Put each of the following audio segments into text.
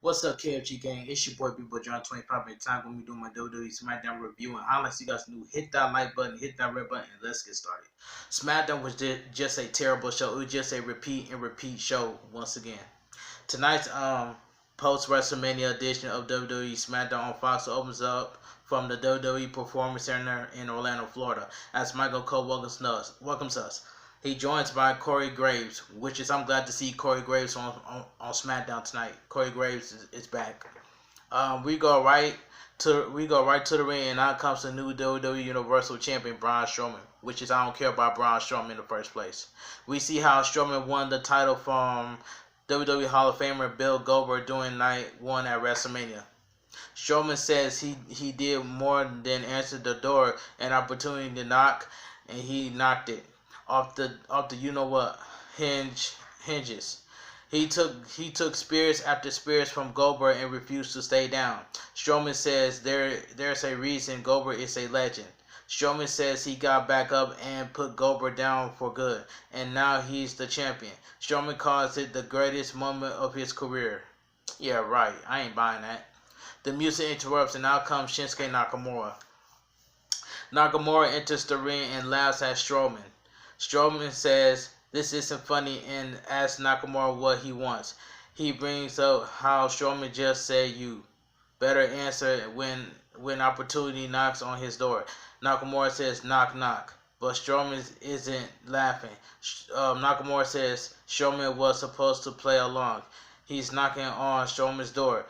What's up, KFG gang? It's your boy B-Boy John 25 minute time when we do my WWE Smackdown review. And highlights you guys new. Hit that like button, hit that red button, and let's get started. Smackdown was just a terrible show. It was just a repeat and repeat show once again. Tonight's post WrestleMania edition of WWE Smackdown on Fox opens up from the WWE Performance Center in Orlando, Florida, as Michael Cole welcomes us. He joins by Corey Graves, which is I'm glad to see Corey Graves on SmackDown tonight. Corey Graves is back. We go right to the ring, and out comes the new WWE Universal Champion Braun Strowman, which is I don't care about Braun Strowman in the first place. We see how Strowman won the title from WWE Hall of Famer Bill Goldberg during night one at WrestleMania. Strowman says he did more than answer the door, an opportunity to knock, and he knocked it off the you know what hinges. He took spears after spears from Goldberg and refused to stay down. Strowman says there's a reason Goldberg is a legend. Strowman says he got back up and put Goldberg down for good, and now he's the champion. Strowman calls it the greatest moment of his career. Yeah, right. I ain't buying that. The music interrupts, and out comes Shinsuke Nakamura. Nakamura enters the ring and laughs at Strowman. Strowman says this isn't funny and asks Nakamura what he wants. He brings up how Strowman just said you better answer when opportunity knocks on his door. Nakamura says knock knock, but Strowman isn't laughing. Nakamura says Strowman was supposed to play along. He's knocking on Strowman's door.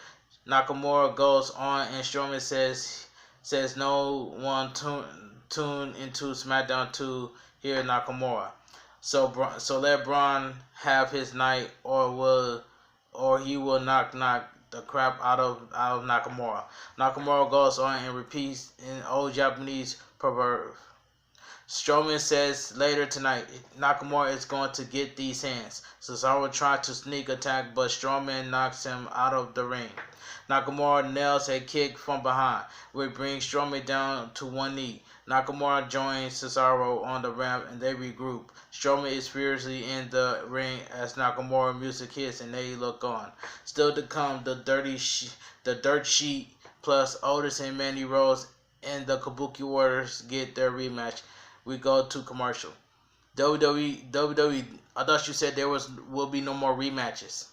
Nakamura goes on and Strowman says no one tune into SmackDown to hear Nakamura. So let Braun have his night, or he will knock the crap out of Nakamura. Nakamura goes on and repeats in old Japanese proverb. Strowman says later tonight, Nakamura is going to get these hands. Cesaro tried to sneak attack, but Strowman knocks him out of the ring. Nakamura nails a kick from behind, which brings Strowman down to one knee. Nakamura joins Cesaro on the ramp and they regroup. Strowman is furiously in the ring as Nakamura music hits and they look on. Still to come, the Dirt Sheet plus Otis and Mandy Rose and the Kabuki Warriors get their rematch. We go to commercial. WWE, I thought you said will be no more rematches.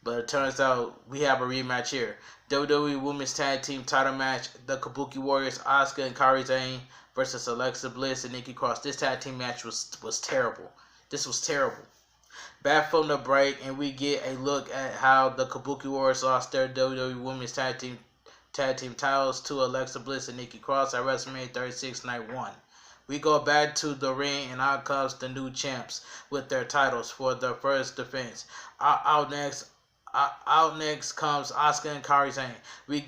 But it turns out we have a rematch here. WWE Women's Tag Team title match. The Kabuki Warriors, Asuka and Kairi Sane versus Alexa Bliss and Nikki Cross. This tag team match was terrible. This was terrible. Back from the break, and we get a look at how the Kabuki Warriors lost their WWE Women's Tag Team titles to Alexa Bliss and Nikki Cross at WrestleMania 36 Night 1. We go back to the ring, and out comes the new champs with their titles for their first defense. Out next comes Asuka and Kairi Sane. We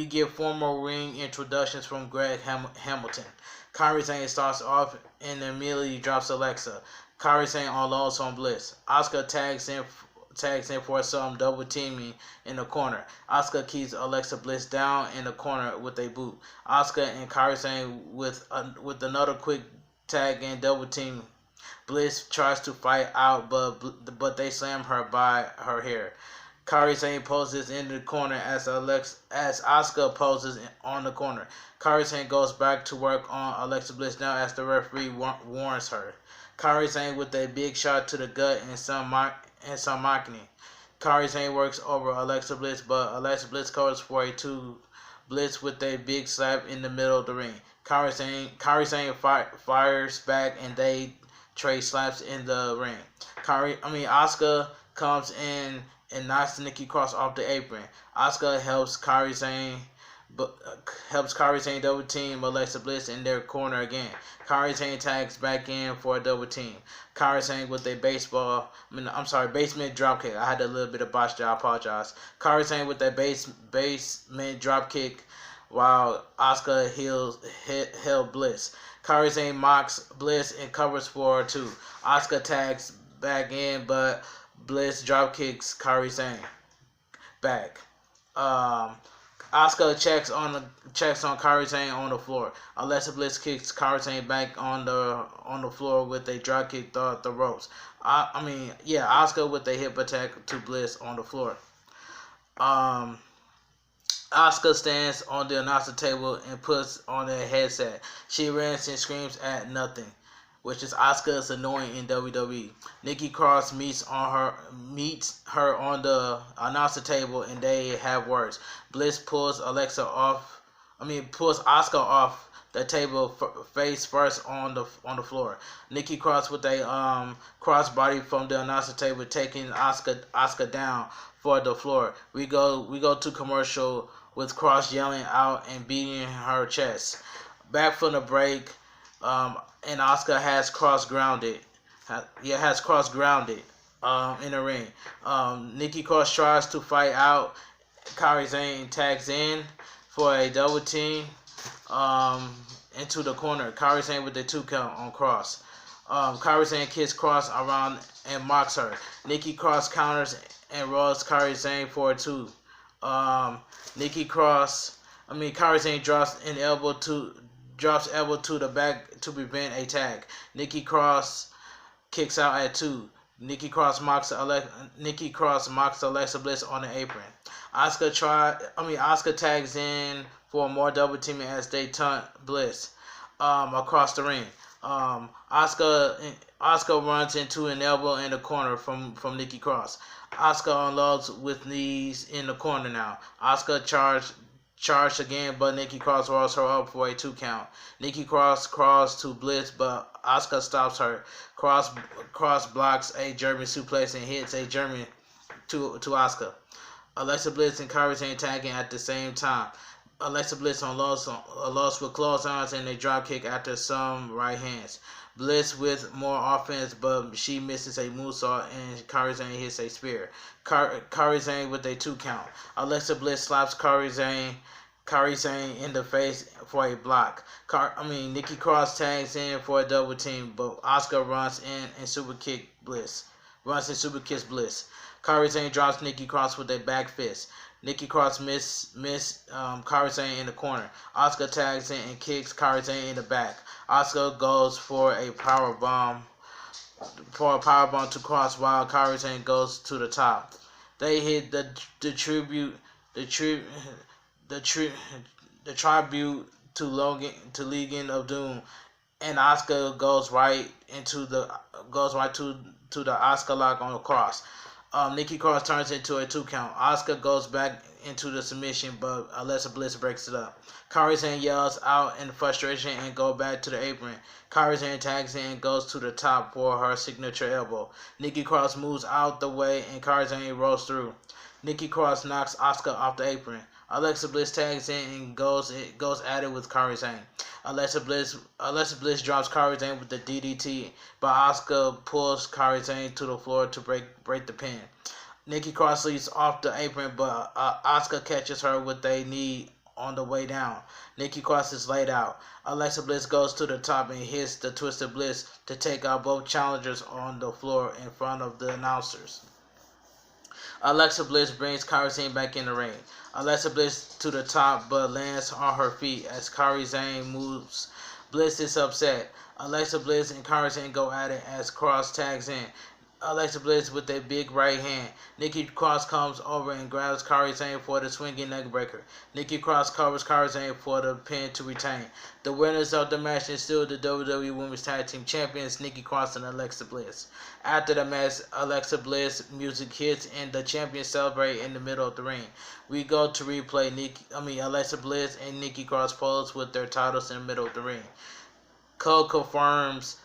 get formal ring introductions from Greg Hamilton. Kairi Sane starts off and immediately drops Alexa. Kairi Sane unloads on Bliss. Asuka tags in for some double teaming in the corner. Asuka keeps Alexa Bliss down in the corner with a boot. Asuka and Kairi Sane with another quick tag and double team. Bliss tries to fight out, but they slam her by her hair. Kairi Sane poses in the corner as Asuka poses on the corner. Kairi Sane goes back to work on Alexa Bliss now as the referee warns her. Kairi Sane with a big shot to the gut and some mocking. Kairi Sane works over Alexa Bliss, but Alexa Bliss covers for a 2 Bliss with a big slap in the middle of the ring. Kairi Sane fires back and they trade slaps in the ring. Asuka comes in and knocks Nikki Cross off the apron. Asuka helps Kairi Sane double team Alexa Bliss in their corner again. Kairi Sane tags back in for a double team. Kairi Sane with a basement dropkick. I had a little bit of botch there, I apologize. Kairi Sane with a basement dropkick while Asuka held Bliss. Kairi Sane mocks Bliss and covers for 2. Asuka tags back in, but Bliss dropkicks Kairi Sane back. Asuka checks on Kairi Sane on the floor. Alexa Bliss kicks Kairi Sane back on the floor with a dropkick through the ropes. Asuka with a hip attack to Bliss on the floor. Um, Asuka stands on the announcer table and puts on a headset. She rants and screams at nothing, which is Asuka's annoying in WWE. Nikki Cross meets her on the announcer table and they have words. Bliss pulls pulls Asuka off the table face first on the floor. Nikki Cross with a crossbody from the announcer table, taking Asuka down for the floor. We go to commercial with Cross yelling out and beating her chest. Back from the break, and Asuka has Cross grounded. Has Cross grounded in the ring. Nikki Cross tries to fight out. Kairi Sane tags in for a double team into the corner. Kairi Sane with the 2 count on Cross. Kairi Sane kicks Cross around and mocks her. Nikki Cross counters and rolls Kairi Sane for a 2. Kairi Sane drops elbow to the back to prevent a tag. Nikki Cross kicks out at 2. Nikki Cross mocks Alexa Bliss on the apron. Asuka tags in for more double teaming as they taunt Bliss across the ring. Asuka runs into an elbow in the corner from Nikki Cross. Asuka unloads with knees in the corner now. Asuka charged again, but Nikki Cross rolls her up for a 2 count. Nikki Cross crawls to Bliss, but Asuka stops her. Cross blocks a German suplex and hits a German to Asuka. Alexa Bliss and Kairi Sane tagging at the same time. Alexa Bliss unloads with clotheslines and a drop kick after some right hands. Bliss with more offense, but she misses a moonsault and Kairi Sane hits a spear. Kairi Sane with a 2 count. Alexa Bliss slaps Kairi Sane in the face for a block. Nikki Cross tags in for a double team, but Asuka runs in and super kicks Bliss. Kairi Sane drops Nikki Cross with a back fist. Nikki Cross miss Kairi Sane in the corner. Asuka tags in and kicks Kairi Sane in the back. Asuka goes for a power bomb to Cross while Kairi Sane goes to the top. They hit the tribute to Legion of Doom, and Asuka goes right to the Asuka lock on the Cross. Nikki Cross turns into a 2 count. Asuka goes back into the submission, but Alexa Bliss breaks it up. Kairi Sane yells out in frustration and go back to the apron. Kairi Sane tags in and goes to the top for her signature elbow. Nikki Cross moves out the way and Kairi Sane rolls through. Nikki Cross knocks Asuka off the apron. Alexa Bliss tags in and goes at it with Kairi Sane. Alexa Bliss drops Kairi Sane with the DDT, but Asuka pulls Kairi Sane to the floor to break the pin. Nikki Cross leaps off the apron, but Asuka catches her with a knee on the way down. Nikki Cross is laid out. Alexa Bliss goes to the top and hits the Twisted Bliss to take out both challengers on the floor in front of the announcers. Alexa Bliss brings Kairi Sane back in the ring. Alexa Bliss to the top but lands on her feet as Kairi Sane moves. Bliss is upset. Alexa Bliss and Kairi Sane go at it as Cross tags in. Alexa Bliss with a big right hand. Nikki Cross comes over and grabs Kairi Sane for the swinging neckbreaker. Nikki Cross covers Kairi Sane for the pin to retain. The winners of the match is still the WWE Women's Tag Team Champions, Nikki Cross and Alexa Bliss. After the match, Alexa Bliss music hits and the champions celebrate in the middle of the ring. We go to replay Alexa Bliss and Nikki Cross pose with their titles in the middle of the ring. Cole confirms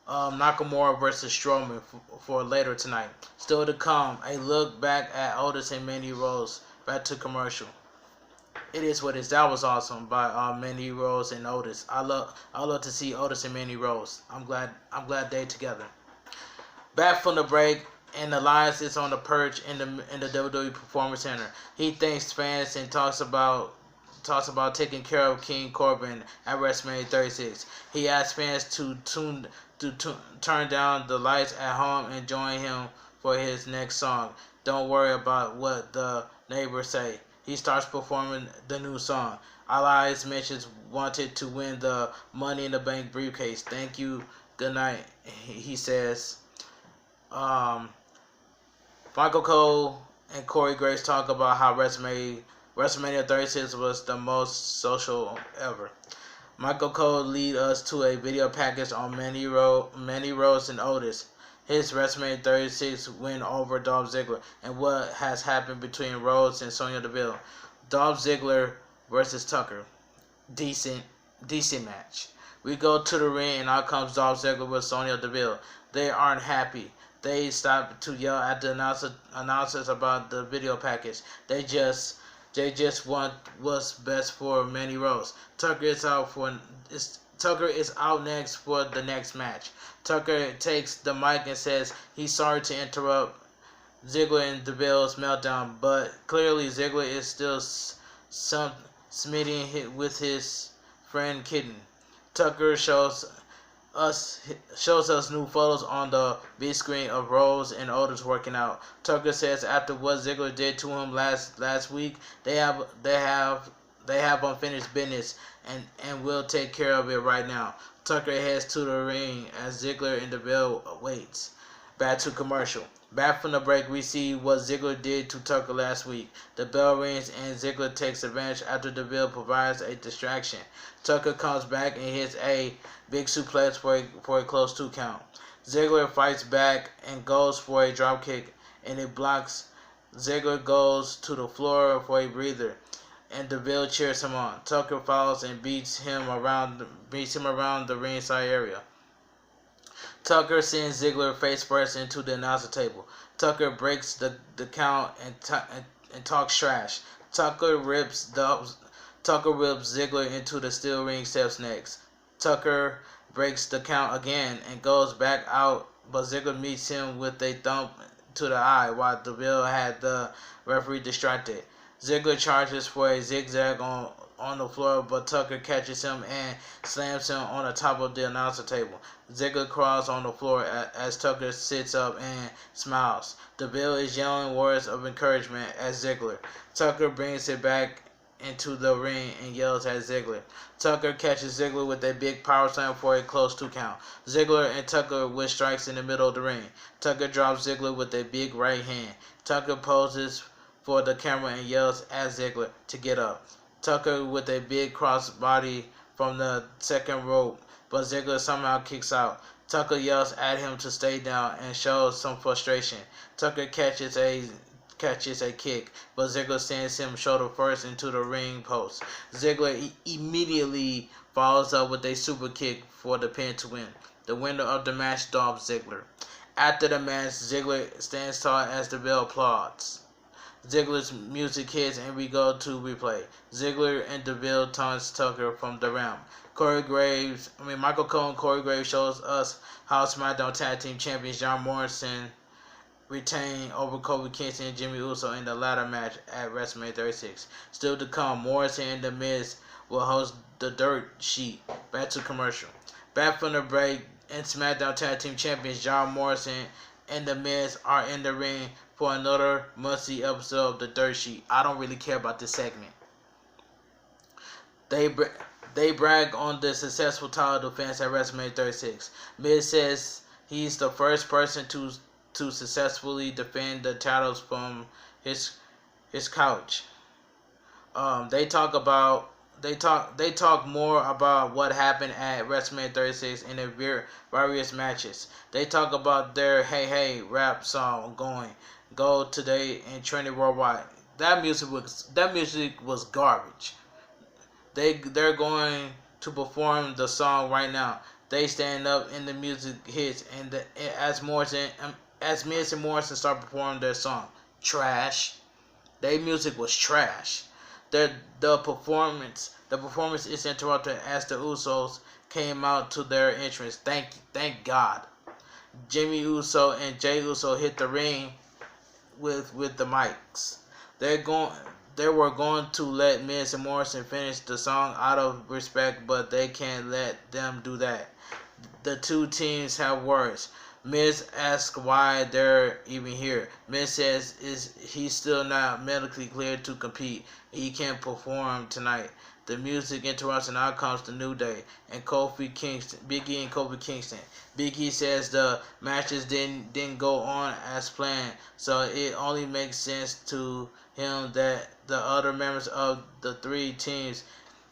Nakamura versus Strowman for later tonight. Still to come, a look back at Otis and Mandy Rose. Back to commercial. It is what it is. That was awesome by Mandy Rose and Otis. I love to see Otis and Mandy Rose. I'm glad they're together. Back from the break, and Elias is on the perch in the WWE Performance Center. He thanks fans and talks about taking care of King Corbin at WrestleMania 36. He asks fans to turn down the lights at home and join him for his next song. Don't worry about what the neighbors say. He starts performing the new song. Elias mentions wanted to win the Money in the Bank briefcase. Thank you. Good night, he says. Michael Cole and Corey Graves talk about how WrestleMania 36 was the most social ever. Michael Cole lead us to a video package on Mandy Rose and Otis, his WrestleMania 36 win over Dolph Ziggler, and what has happened between Rhodes and Sonya Deville. Dolph Ziggler versus Tucker. Decent match. We go to the ring and out comes Dolph Ziggler with Sonya Deville. They aren't happy. They stop to yell at the announcers about the video package. They just want what's best for Mandy Rose. Tucker is out next for the next match. Tucker takes the mic and says he's sorry to interrupt Ziggler and Deville's meltdown, but clearly Ziggler is still smitten with his friend Kitten. Tucker shows us new photos on the big screen of Rose and Otis working out. Tucker says after what Ziggler did to him last week, they have unfinished business and will take care of it right now. Tucker heads to the ring as Ziggler and Deville waits. Back to commercial. Back from the break, we see what Ziggler did to Tucker last week. The bell rings and Ziggler takes advantage after Deville provides a distraction. Tucker comes back and hits a big suplex for a close 2 count. Ziggler fights back and goes for a dropkick, and it blocks. Ziggler goes to the floor for a breather, and Deville cheers him on. Tucker follows and beats him around the ringside area. Tucker sends Ziggler face first into the announcer table. Tucker breaks the count and talks trash. Tucker rips Ziggler into the steel ring steps next. Tucker breaks the count again and goes back out, but Ziggler meets him with a thump to the eye while Deville had the referee distracted. Ziggler charges for a zigzag on the floor, but Tucker catches him and slams him on the top of the announcer table. Ziggler crawls on the floor as Tucker sits up and smiles. Deville is yelling words of encouragement at Ziggler. Tucker brings it back into the ring and yells at Ziggler. Tucker catches Ziggler with a big power slam for a close 2 count. Ziggler and Tucker with strikes in the middle of the ring. Tucker drops Ziggler with a big right hand. Tucker poses for the camera and yells at Ziggler to get up. Tucker with a big crossbody from the second rope, but Ziggler somehow kicks out. Tucker yells at him to stay down and shows some frustration. Tucker catches a kick, but Ziggler sends him shoulder first into the ring post. Ziggler immediately follows up with a super kick for the pin to win. The winner of the match, Dolph Ziggler. After the match, Ziggler stands tall as the bell applauds. Ziggler's music hits and we go to replay. Ziggler and Deville taunts Tucker from the ramp. Michael Cole and Corey Graves shows us how Smackdown Tag Team Champions John Morrison retain over Kofi Kingston and Jimmy Uso in the ladder match at WrestleMania 36. Still to come, Morrison and The Miz will host the Dirt Sheet. Back to commercial. Back from the break, and Smackdown Tag Team Champions John Morrison and The Miz are in the ring for another must-see episode of the Dirt Sheet. I don't really care about this segment. They brag on the successful title defense at WrestleMania 36. Miz says he's the first person to successfully defend the titles from his couch. They talk more about what happened at WrestleMania 36 in their various matches. They talk about their Hey Hey rap song Go Today and trending worldwide. That music was garbage. They're going to perform the song right now. They stand up and the music hits, and as Miz and Morrison start performing their song, trash. Their music was trash. The performance is interrupted as the Usos came out to their entrance. Thank God. Jimmy Uso and Jay Uso hit the ring with the mics. They were going to let Miz and Morrison finish the song out of respect, but they can't let them do that. The two teams have words. Miz asks why they're even here. Miz says he's still not medically cleared to compete. He can't perform tonight. The music interrupts and out comes the New Day and Kofi Kingston, Big E and Kofi Kingston. Big E says the matches didn't go on as planned, so it only makes sense to him that the other members of the three teams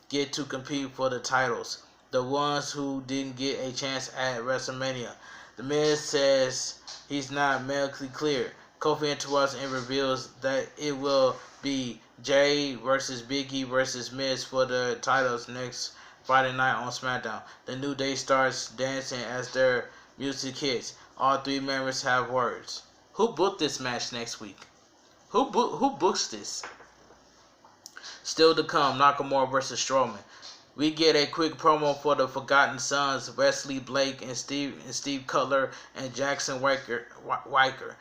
get to compete for the titles. The ones who didn't get a chance at WrestleMania. The Miz says he's not medically cleared. Kofi interrupts and reveals that it will be Jay versus Big E versus Miz for the titles next Friday night on Smackdown. The New Day starts dancing as their music hits. All three members have words. Who booked this match next week? Who books this? Still to come, Nakamura versus Strowman. We get a quick promo for the Forgotten Sons, Wesley Blake and Steve Cutler and Jackson Weicker.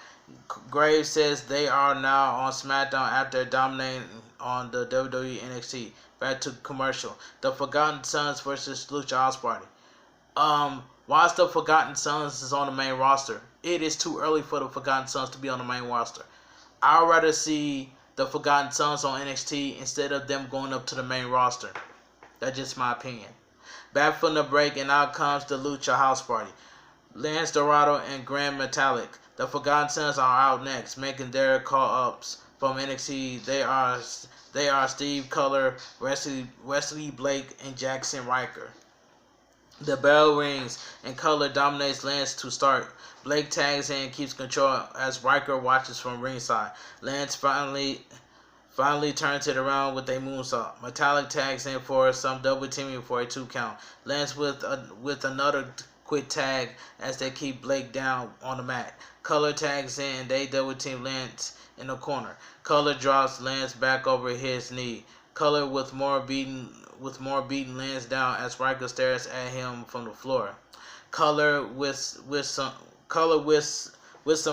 Graves says they are now on SmackDown after dominating on the WWE NXT. Back to commercial. The Forgotten Sons versus Lucha House Party. Whilst the Forgotten Sons is on the main roster, it is too early for the Forgotten Sons to be on the main roster. I'd rather see the Forgotten Sons on NXT instead of them going up to the main roster. That's just my opinion. Back from the break, and out comes the Lucha House Party. Lance Dorado and Grand Metalik. The Forgotten Sons are out next, making their call-ups from NXT. They are Steve Cutler, Wesley Blake, and Jackson Riker. The bell rings, and Cutler dominates Lance to start. Blake tags in and keeps control as Riker watches from ringside. Lance finally turns it around with a moonsault. Metallic tags in for some double teaming for a 2 count. Lance with another quick tag as they keep Blake down on the mat. Cutler tags in and they double team Lance in the corner. Cutler drops Lance back over his knee. Cutler with more beating Lance down as Riker stares at him from the floor. Cutler with some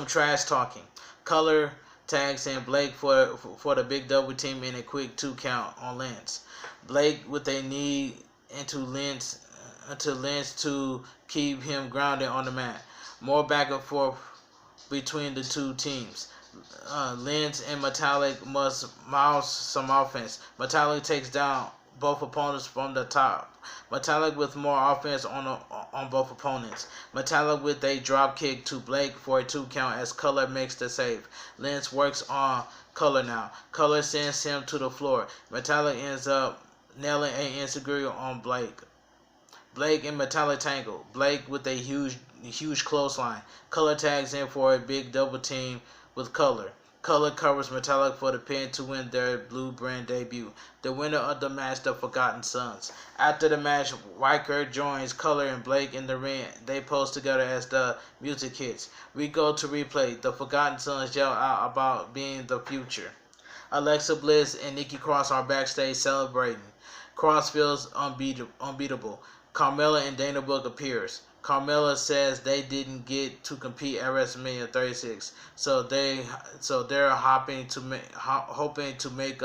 trash talking. Cutler tags in Blake for the big double team in a quick 2 count on Lance. Blake with a knee into Lance to keep him grounded on the mat. More back and forth between the two teams. Lance and Metallic must mouse some offense. Metallic takes down both opponents from the top. Metallic with more offense on both opponents. Metallic with a drop kick to Blake for a 2 count as Cutler makes the save. Lance works on Cutler now. Cutler sends him to the floor. Metallic ends up nailing a enziguri on Blake. Blake and Metallic tangle. Blake with a huge clothesline. Cutler tags in for a big double team with Cutler. Cutler covers Metallic for the pin to win their Blue Brand debut. The winner of the match, the Forgotten Sons. After the match, Riker joins Cutler and Blake in the ring. They pose together as the music hits. We go to replay. The Forgotten Sons yell out about being the future. Alexa Bliss and Nikki Cross are backstage celebrating. Cross feels unbeatable. Carmella and Dana Brooke appears. Carmella says they didn't get to compete at WrestleMania 36, so they're hoping to make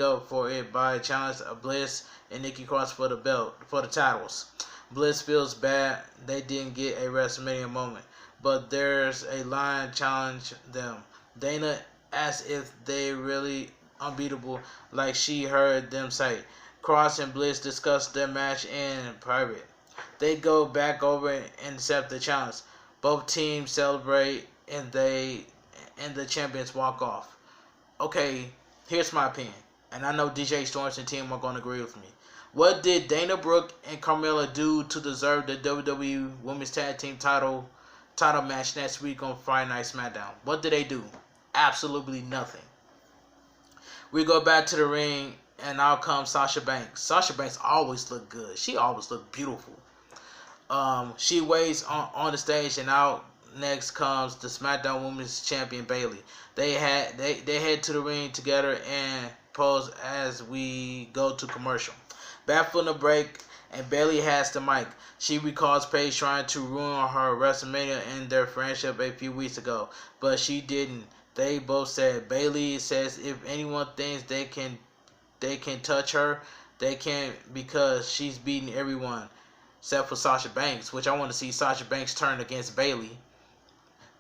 up for it by challenging Bliss and Nikki Cross for the titles. Bliss feels bad they didn't get a WrestleMania moment, but there's a line challenge them. Dana asks if they really unbeatable, like she heard them say. Cross and Bliss discuss their match in private. They go back over and accept the challenge. Both teams celebrate and the champions walk off. Okay, here's my opinion, and I know DJ Storms and team are going to agree with me. What did Dana Brooke and Carmella do to deserve the WWE Women's Tag Team title match next week on Friday Night SmackDown? What did they do? Absolutely nothing. We go back to the ring, and out comes Sasha Banks. Sasha Banks always looked good. She always looked beautiful. She waits on the stage, and out next comes the SmackDown Women's Champion Bayley. They head to the ring together and pose as we go to commercial. Back from the break, and Bayley has the mic. She recalls Paige trying to ruin her WrestleMania and their friendship a few weeks ago, but she didn't. They both said. Bayley says if anyone thinks they can touch her, they can't because she's beating everyone. except for Sasha Banks, which I want to see Sasha Banks turn against Bayley.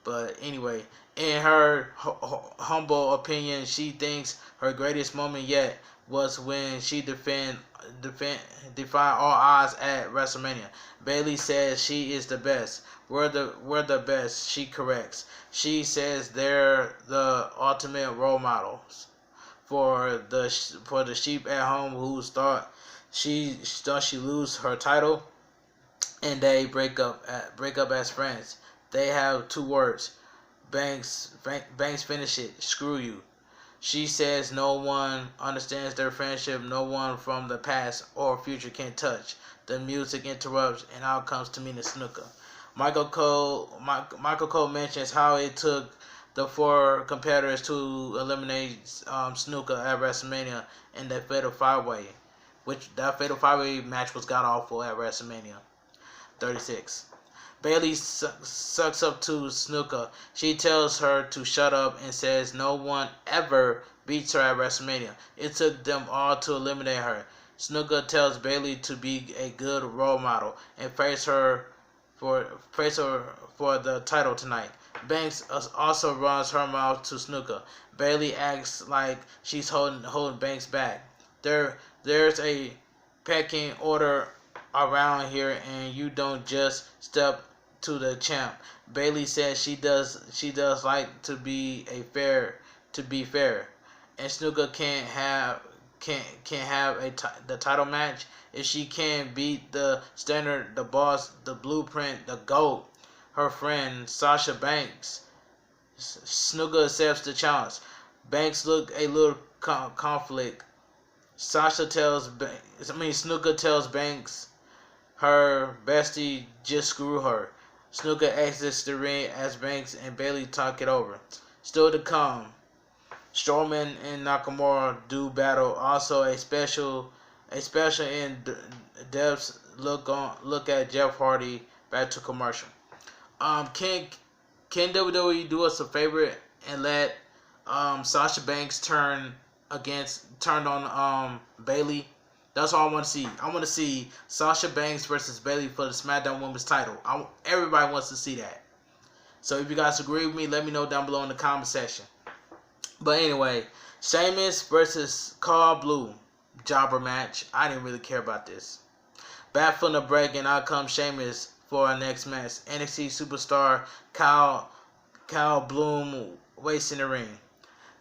But anyway, in her humble opinion, she thinks her greatest moment yet was when she defied all odds at WrestleMania. Bayley says she is the best. We're the best. She corrects. She says they're the ultimate role models for the sheep at home who thought she lose her title, and they break up as friends. They have two words. Banks finish it. Screw you. She says no one understands their friendship. No one from the past or future can touch. The music interrupts, and out comes Tamina Snuka. Michael Cole mentions how it took the four competitors to eliminate Snuka at WrestleMania in that Fatal 5-Way, which that Fatal 5-Way match was god awful at WrestleMania 36. Bayley sucks up to Snuka. She tells her to shut up and says no one ever beats her at WrestleMania. It took them all to eliminate her. Snuka tells Bayley to be a good role model and face her for the title tonight. Banks also runs her mouth to Snuka. Bayley acts like she's holding Banks back. There's a pecking order around here, and you don't just step to the champ. Bayley says she does like to be fair, and Snuka can't have the title match if she can't beat the standard, the boss, the blueprint, the GOAT, her friend Sasha Banks. Snuka accepts the challenge. Banks look a little conflict. Snuka tells Banks her bestie just screw her. Snuka exits the ring as Banks and Bayley talk it over. Still to come, Strowman and Nakamura do battle. Also a special in depth look at Jeff Hardy. Back to commercial. Can WWE do us a favor and let Sasha Banks turn on Bayley? That's all I want to see. I want to see Sasha Banks versus Bayley for the SmackDown Women's title. Everybody wants to see that. So if you guys agree with me, let me know down below in the comment section. But anyway, Sheamus versus Carl Blue jobber match. I didn't really care about this. Back from the break, and out comes Sheamus for our next match. NXT superstar Kyle Bloom waits in the ring.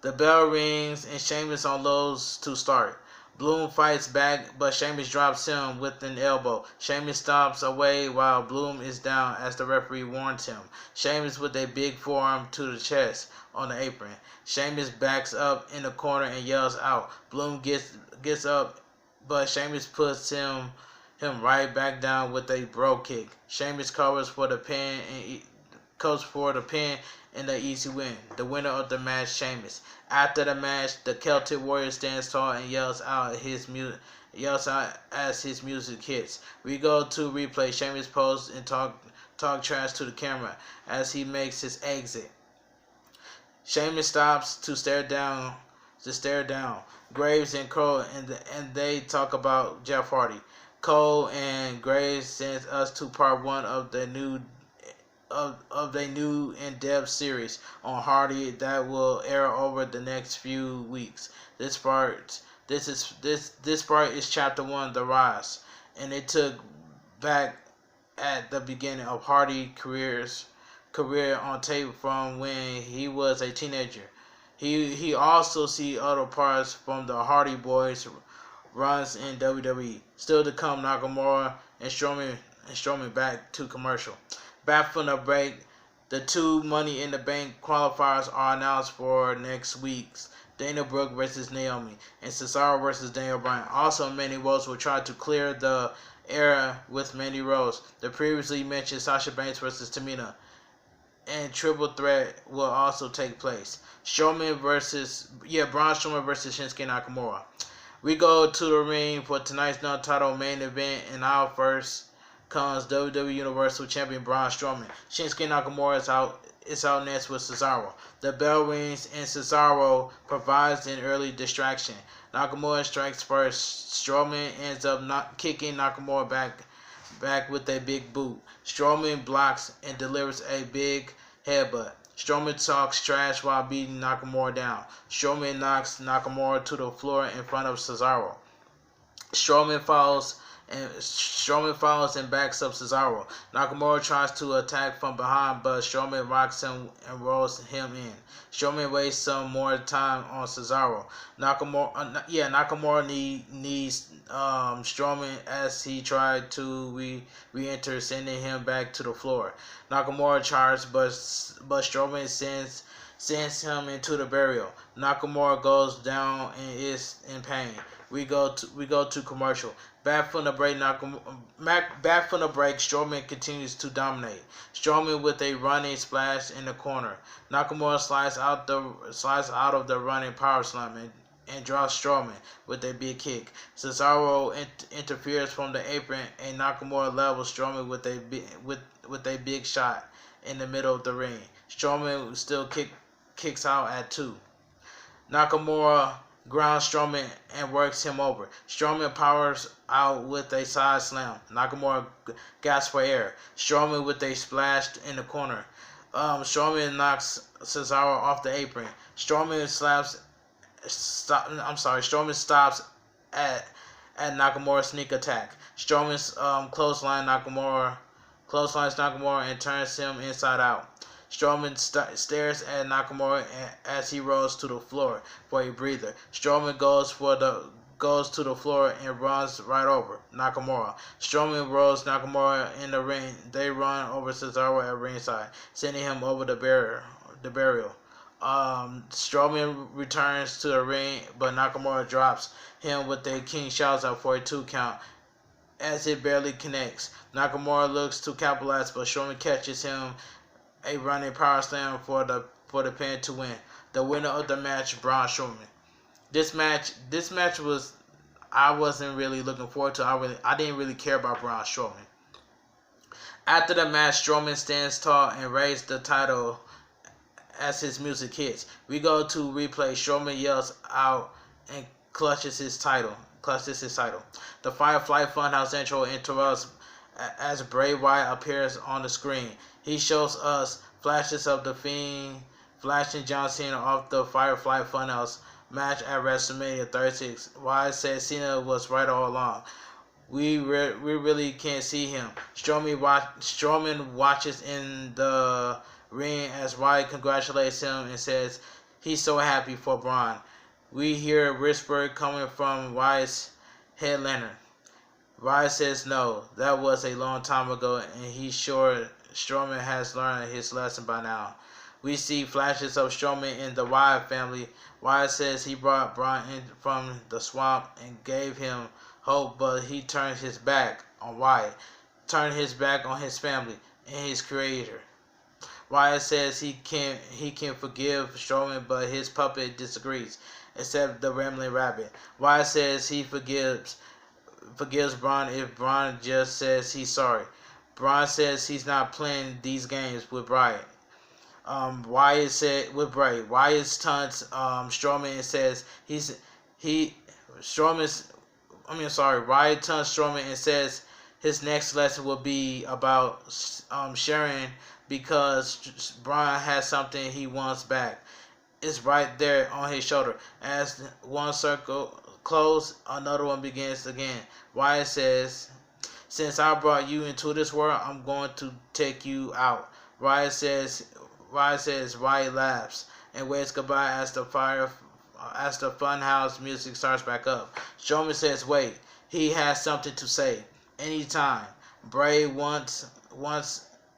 The bell rings and Sheamus on lows to start. Bloom fights back, but Sheamus drops him with an elbow. Sheamus stops away while Bloom is down as the referee warns him. Sheamus with a big forearm to the chest on the apron. Sheamus backs up in the corner and yells out. Bloom gets up, but Sheamus puts him right back down with a bro kick. Sheamus covers for the pin and the easy win. The winner of the match, Sheamus. After the match, the Celtic Warrior stands tall and yells out as his music hits. We go to replay. Sheamus poses and talk trash to the camera as he makes his exit. Sheamus stops to stare down. Graves and Cole and they talk about Jeff Hardy. Cole and Graves sends us to part 1 of the new in-depth series on Hardy that will air over the next few weeks. This part is chapter 1, The Rise, and it took back at the beginning of Hardy's career on tape from when he was a teenager. He also see other parts from the Hardy Boys runs in WWE. Still to come, Nakamura and Strowman back to commercial. Back from the break, the 2 Money in the Bank qualifiers are announced for next week's Dana Brooke versus Naomi and Cesaro versus Daniel Bryan. Also, Mandy Rose will try to clear the air with Mandy Rose. The previously mentioned Sasha Banks versus Tamina and Triple Threat will also take place. Braun Strowman versus Shinsuke Nakamura. We go to the ring for tonight's non-title main event, and our first comes WWE Universal Champion Braun Strowman. Shinsuke Nakamura is out next with Cesaro. The bell rings and Cesaro provides an early distraction. Nakamura strikes first. Strowman ends up kicking Nakamura back with a big boot. Strowman blocks and delivers a big headbutt. Strowman talks trash while beating Nakamura down. Strowman knocks Nakamura to the floor in front of Cesaro. Strowman follows and backs up Cesaro. Nakamura tries to attack from behind, but Strowman rocks him and rolls him in. Strowman wastes some more time on Cesaro. Nakamura needs Strowman as he tried to re-enter, sending him back to the floor. Nakamura charges, but Strowman sends him into the burial. Nakamura goes down and is in pain. We go to commercial. Back from the break, Strowman continues to dominate. Strowman with a running splash in the corner. Nakamura slides out of the running power slam and draws Strowman with a big kick. Cesaro interferes from the apron, and Nakamura levels Strowman with a big shot in the middle of the ring. Strowman still kicks out at 2. Nakamura grounds Strowman and works him over. Strowman powers out with a side slam. Nakamura gasps for air. Strowman with a splash in the corner. Strowman knocks Cesaro off the apron. Strowman stops at Nakamura's sneak attack. Strowman's clotheslines Nakamura and turns him inside out. Strowman stares at Nakamura as he rolls to the floor for a breather. Strowman goes to the floor and runs right over Nakamura. Strowman rolls Nakamura in the ring. They run over Cesaro at ringside, sending him over the burial. Strowman returns to the ring, but Nakamura drops him with a King shout out for a 2 count as it barely connects. Nakamura looks to capitalize, but Strowman catches him a running power slam for the pin to win. The winner of the match, Braun Strowman. This match was, I wasn't really looking forward to. I didn't really care about Braun Strowman. After the match, Strowman stands tall and raises the title as his music hits. We go to replay. Strowman yells out and clutches his title. The Firefly Funhouse intro interrupts as Bray Wyatt appears on the screen. He shows us flashes of the Fiend flashing John Cena off the Firefly Funhouse match at WrestleMania 36. Wyatt said Cena was right all along. We really can't see him. Strowman watches in the ring as Wyatt congratulates him and says he's so happy for Braun. We hear a whisper coming from Wyatt's head lantern. Wyatt says no, that was a long time ago, and he's sure Strowman has learned his lesson by now. We see flashes of Strowman in the Wyatt family. Wyatt says he brought Braun in from the swamp and gave him hope, but he turned his back on Wyatt, turned his back on his family and his creator. Wyatt says he can forgive Strowman, but his puppet disagrees, except the Rambling Rabbit. Wyatt says he forgives Braun if Braun just says he's sorry. Braun says he's not playing these games with Bray. Wyatt taunts Strowman and says Wyatt taunts Strowman and says his next lesson will be about sharing because Braun has something he wants back. It's right there on his shoulder. As one circle closes, another one begins again. Wyatt says, "Since I brought you into this world, I'm going to take you out." Wyatt laughs and waves goodbye as the funhouse music starts back up. Strowman says, "Wait, he has something to say. Anytime. Bray once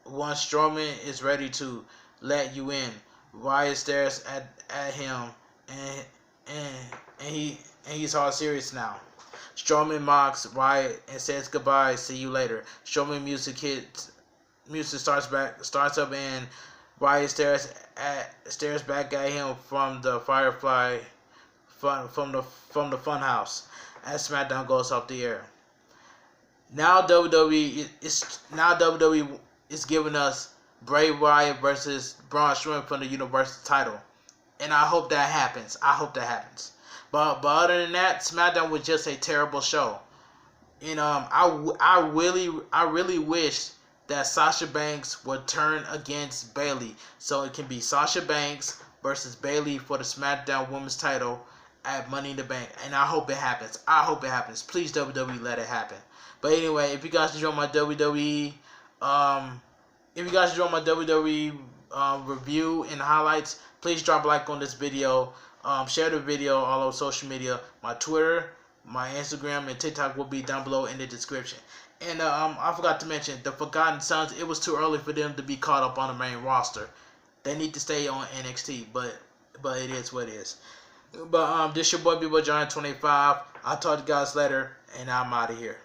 Strowman is ready to let you in." Wyatt stares at him and he's all serious now. Strowman mocks Wyatt and says goodbye, see you later. Strowman music starts up and Wyatt stares back at him from the Firefly from the Funhouse as SmackDown goes off the air. Now WWE is giving us Bray Wyatt versus Braun Strowman for the Universal title, and I hope that happens. But other than that, SmackDown was just a terrible show. And I really wish that Sasha Banks would turn against Bayley, so it can be Sasha Banks versus Bayley for the SmackDown Women's title at Money in the Bank. And I hope it happens. I hope it happens. Please WWE, let it happen. But anyway, if you guys enjoy my WWE, review and highlights, please drop a like on this video. Share the video all over social media. My Twitter, my Instagram, and TikTok will be down below in the description. And I forgot to mention the Forgotten Sons. It was too early for them to be caught up on the main roster. They need to stay on NXT, but it is what it is. But this your boy B-Boy John 25. I'll talk to you guys later, and I'm out of here.